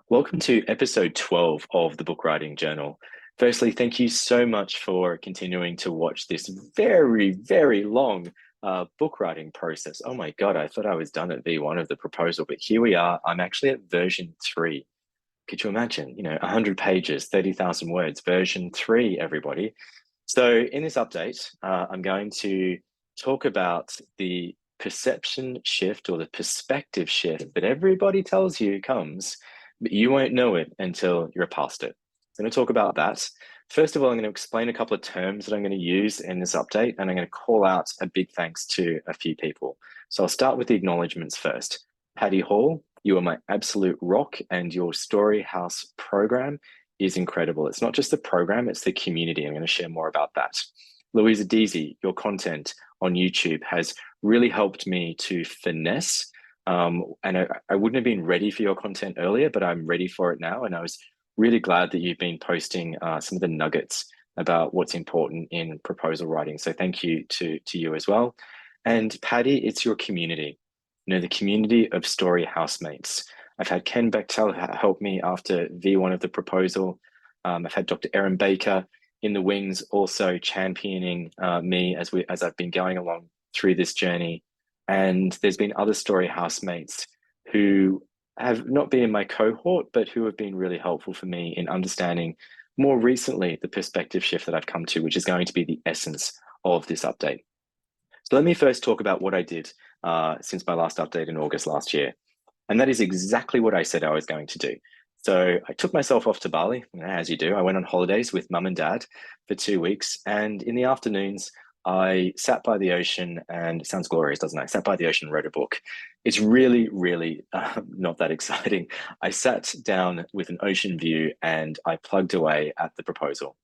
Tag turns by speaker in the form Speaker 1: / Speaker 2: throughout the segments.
Speaker 1: Welcome to episode 12 of the Book Writing Journal. Firstly, thank you so much for continuing to watch this very, very long book writing process. Oh my God, I thought I was done at V1 of the proposal, but here we are. I'm actually at version 3. Could you imagine? 100 pages, 30,000 words, version 3, everybody. So in this update, I'm going to talk about the perception shift or the perspective shift that everybody tells you comes, but you won't know it until you're past it. I'm going to talk about that. First of all, I'm going to explain a couple of terms that I'm going to use in this update, and I'm going to call out a big thanks to a few people. So I'll start with the acknowledgements first. Patty Hall, you are my absolute rock, and your Story House program is incredible. It's not just the program, it's the community. I'm going to share more about that. Louisa Deasy, your content on YouTube has really helped me to finesse. I wouldn't have been ready for your content earlier, but I'm ready for it now. And I was really glad that you've been posting some of the nuggets about what's important in proposal writing. So thank you to you as well. And Patty, it's your community. The community of story housemates. I've had Ken Bechtel help me after V1 of the proposal. I've had Dr. Erin Baker in the wings also championing me as I've been going along through this journey. And there's been other story housemates who have not been in my cohort, but who have been really helpful for me in understanding more recently the perspective shift that I've come to, which is going to be the essence of this update. So let me first talk about what I did since my last update in August last year. And that is exactly what I said I was going to do. So I took myself off to Bali, as you do. I went on holidays with mum and dad for 2 weeks. And in the afternoons, I sat by the ocean, and it sounds glorious, doesn't it? I sat by the ocean and wrote a book. It's really, really not that exciting. I sat down with an ocean view and I plugged away at the proposal.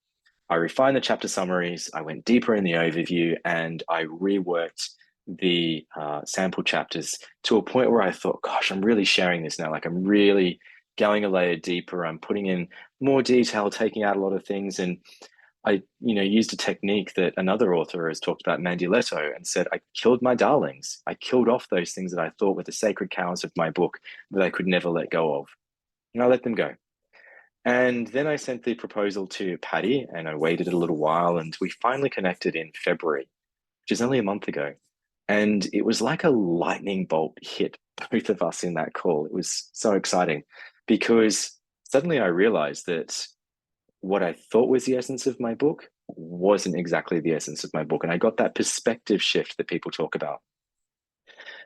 Speaker 1: I refined the chapter summaries, I went deeper in the overview, and I reworked the sample chapters to a point where I thought, gosh, I'm really sharing this now. Like, I'm really going a layer deeper. I'm putting in more detail, taking out a lot of things. And I, used a technique that another author has talked about, Mandy Leto, and said, I killed my darlings. I killed off those things that I thought were the sacred cows of my book that I could never let go of. And I let them go. And then I sent the proposal to Patty, and I waited a little while, and we finally connected in February, which is only a month ago. And it was like a lightning bolt hit both of us in that call. It was so exciting because suddenly I realized that what I thought was the essence of my book wasn't exactly the essence of my book. And I got that perspective shift that people talk about.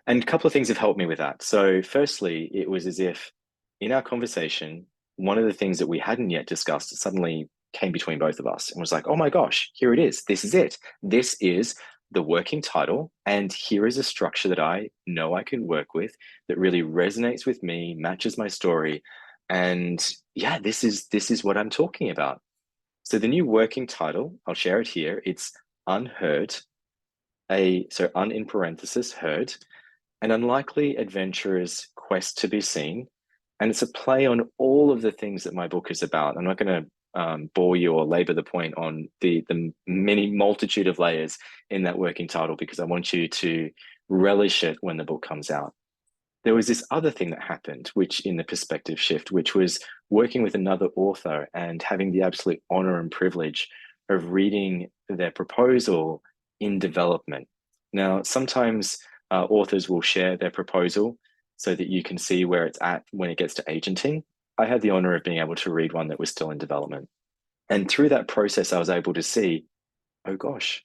Speaker 1: And a couple of things have helped me with that. So, firstly, it was as if in our conversation, one of the things that we hadn't yet discussed suddenly came between both of us and was like, oh my gosh, here it is. This is it. This is the working title. And here is a structure that I know I can work with that really resonates with me, matches my story. And yeah, this is what I'm talking about. So the new working title, I'll share it here. It's Unheard, so un in parenthesis, heard, an unlikely adventurer's quest to be seen. And it's a play on all of the things that my book is about. I'm not going to bore you or labor the point on the many multitude of layers in that working title because I want you to relish it when the book comes out. There was this other thing that happened, which in the perspective shift, which was working with another author and having the absolute honor and privilege of reading their proposal in development. Now, sometimes authors will share their proposal so that you can see where it's at when it gets to agenting. I had the honor of being able to read one that was still in development. And through that process, I was able to see, oh gosh,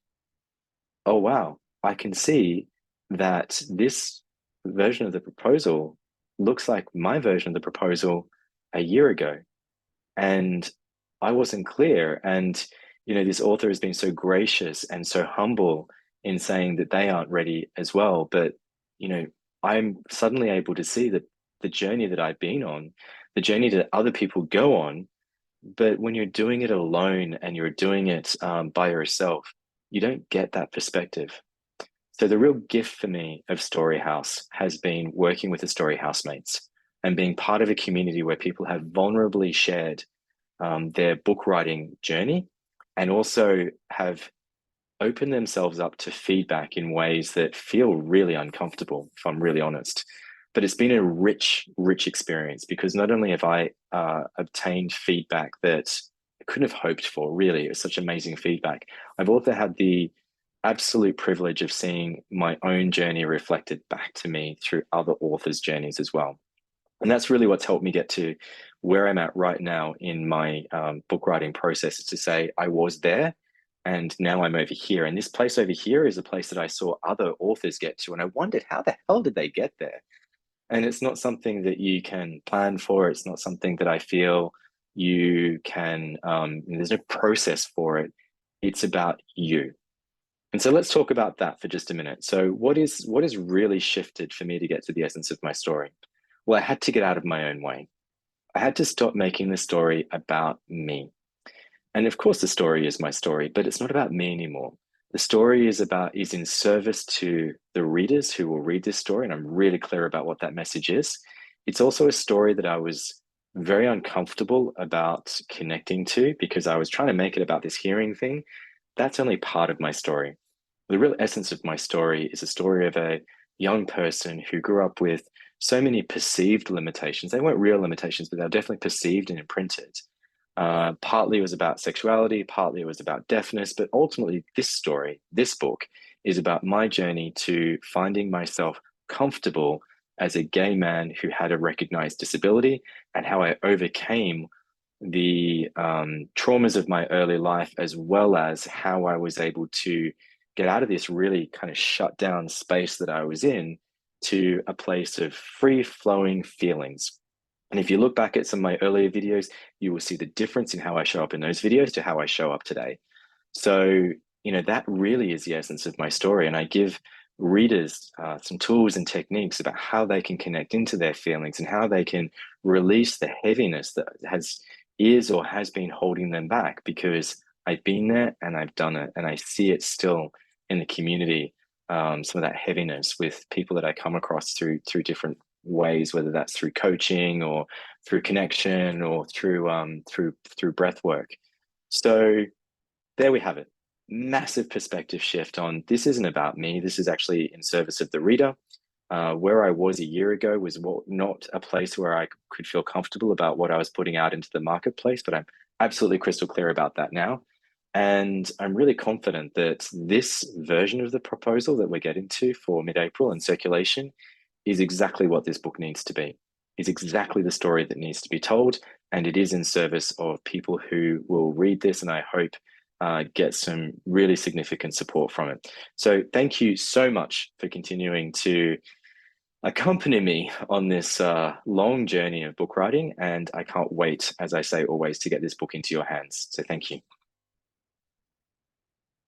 Speaker 1: oh wow, I can see that this version of the proposal looks like my version of the proposal a year ago. And I wasn't clear. And, this author has been so gracious and so humble in saying that they aren't ready as well. But, I'm suddenly able to see that the journey that I've been on, the journey that other people go on, but when you're doing it alone and you're doing it by yourself, you don't get that perspective. So the real gift for me of Story House has been working with the Story Housemates and being part of a community where people have vulnerably shared their book writing journey and also have opened themselves up to feedback in ways that feel really uncomfortable, if I'm really honest. but it's been a rich, rich experience because not only have I obtained feedback that I couldn't have hoped for, really, it was such amazing feedback. I've also had the absolute privilege of seeing my own journey reflected back to me through other authors' journeys as well. And that's really what's helped me get to where I'm at right now in my book writing process, is to say I was there and now I'm over here. And this place over here is a place that I saw other authors get to. And I wondered, how the hell did they get there? And it's not something that you can plan for. It's not something that I feel you can, there's no process for it. It's about you. And so let's talk about that for just a minute. So what is really shifted for me to get to the essence of my story? Well, I had to get out of my own way. I had to stop making the story about me. And of course, the story is my story, but it's not about me anymore. The story is in service to the readers who will read this story, and I'm really clear about what that message is. It's also a story that I was very uncomfortable about connecting to because I was trying to make it about this hearing thing. That's only part of my story. The real essence of my story is a story of a young person who grew up with so many perceived limitations. They weren't real limitations, but they were definitely perceived and imprinted. Partly it was about sexuality, partly it was about deafness, but ultimately, this story, this book, is about my journey to finding myself comfortable as a gay man who had a recognized disability and how I overcame the traumas of my early life, as well as how I was able to get out of this really kind of shut down space that I was in to a place of free flowing feelings. And if you look back at some of my earlier videos, you will see the difference in how I show up in those videos to how I show up today. So, that really is the essence of my story. And I give readers some tools and techniques about how they can connect into their feelings and how they can release the heaviness that is or has been holding them back, because I've been there and I've done it and I see it still in the community. Some of that heaviness with people that I come across through different ways, whether that's through coaching or through connection or through breath work. So there we have it. Massive perspective shift on this isn't about me. This is actually in service of the reader. Where I was a year ago was not a place where I could feel comfortable about what I was putting out into the marketplace, but I'm absolutely crystal clear about that now. And I'm really confident that this version of the proposal that we're getting to for mid-April and circulation is exactly what this book needs to be, is exactly the story that needs to be told. And it is in service of people who will read this, and I hope get some really significant support from it. So thank you so much for continuing to accompany me on this long journey of book writing. And I can't wait, as I say always, to get this book into your hands. So thank you.